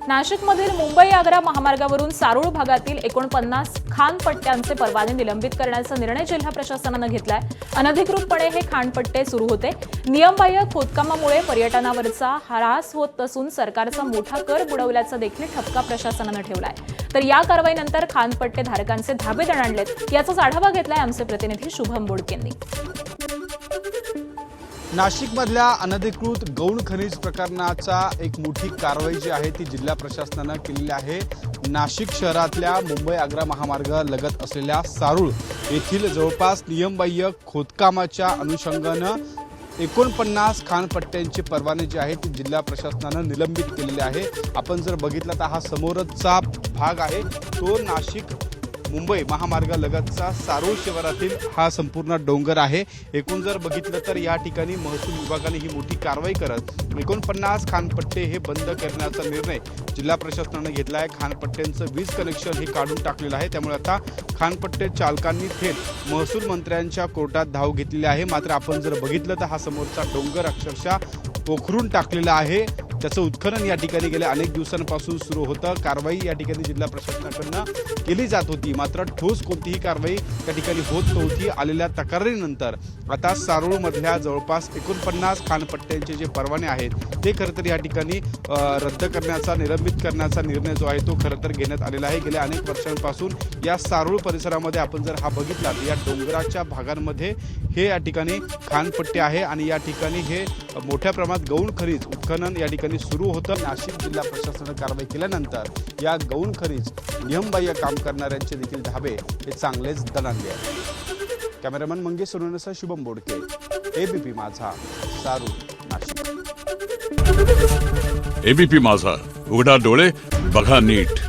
नाशिकमधील मुंबई आग्रा महामार्गावरून सारूळ भागातील 49 खाणपट्ट्यांचे परवाने निलंबित करण्याचा निर्णय जिल्हा प्रशासनाने घेतलाय। अनधिकृतपणे हे खाणपट्टे सुरू होते। नियमबाह्य खोदकामामुळे पर्यटनावरचा ह्रास होत असून सरकारचा मोठा कर बुडवल्याचा देखील ठपका प्रशासनाने ठेवलाय। तर या कारवाईनंतर खाणपट्टे धारकांचे धाबे दणाणलेत। याचा आढावा घेतलाय आमचे प्रतिनिधी शुभम बोडकेंनी। नाशिकमधल्या अनधिकृत गौण खनिज प्रकरणाचा एक मोठी कारवाई जी आहे ती जिल्हा प्रशासनाने केलेली आहे। नाशिक शहरातल्या मुंबई आग्रा महामार्ग लगत असलेल्या सारूळ येथील जवळपास नियमबाह्य खोदकामाच्या अनुषंगाने 49 खाणपट्ट्यांचे परवाने जे आहेत ते जिल्हा प्रशासनाने निलंबित केलेले आहे। आपण जर बघितलं तर हा समोरचा भाग आहे तो नाशिक मुंबई महामार्ग लगतचा सारूळ शहरातील हा संपूर्ण डोंगर आहे। एकूण जर बघितलं तर या ठिकाणी महसूल विभागाने ही मोठी कारवाई करत 49 खाणपट्टे हे बंद करण्याचा निर्णय जिल्हा प्रशासनाने घेतला आहे। खाणपट्ट्यांचं वीज कनेक्शन हे काढून टाकलेलं आहे। त्यामुळे आता खाणपट्टे चालकांनी थेट महसूल मंत्र्यांच्या कोर्टात धाव घेतलेली आहे। मात्र आपण जर बघितलं तर हा समोरचा डोंगर अक्षरशः पोखरून टाकलेला आहे। त्याचं उत्खनन या ठिकाणी गेल्या अनेक दिवसांपासून सुरू होतं। कारवाई या ठिकाणी जिल्हा प्रशासनाकडून केली जात होती, मात्र ठोस कोणतीही कारवाई त्या ठिकाणी होत नव्हती। आलेल्या तक्रारीनंतर आता सारूळमधल्या जवळपास 49 खाणपट्ट्यांचे जे परवाने आहेत ते खरं तर या ठिकाणी रद्द करण्याचा, निलंबित करण्याचा निर्णय जो आहे तो खरं तर घेण्यात आलेला आहे। गेल्या अनेक वर्षांपासून या सारूळ परिसरामध्ये आपण जर हा बघितला तर या डोंगराच्या भागांमध्ये हे या ठिकाणी खाणपट्टे आहे आणि या ठिकाणी हे मोठ्या प्रमाणात गौण खनिज उत्खनन या ठिकाणी सुरू होतं। नाशिक जिल्हा प्रशासनाने कारवाई केल्यानंतर या गौण खनिज नियमबाह्य काम करणाऱ्यांचे देखील धाबे हे चांगलेच दणाणले आहेत। कॅमेरामन मंगेश सोनवणेसह शुभम बोडके, एबीपी माझा, सारूळ, नाशिक। एबीपी माझा, उघडा डोळे बघा नीट।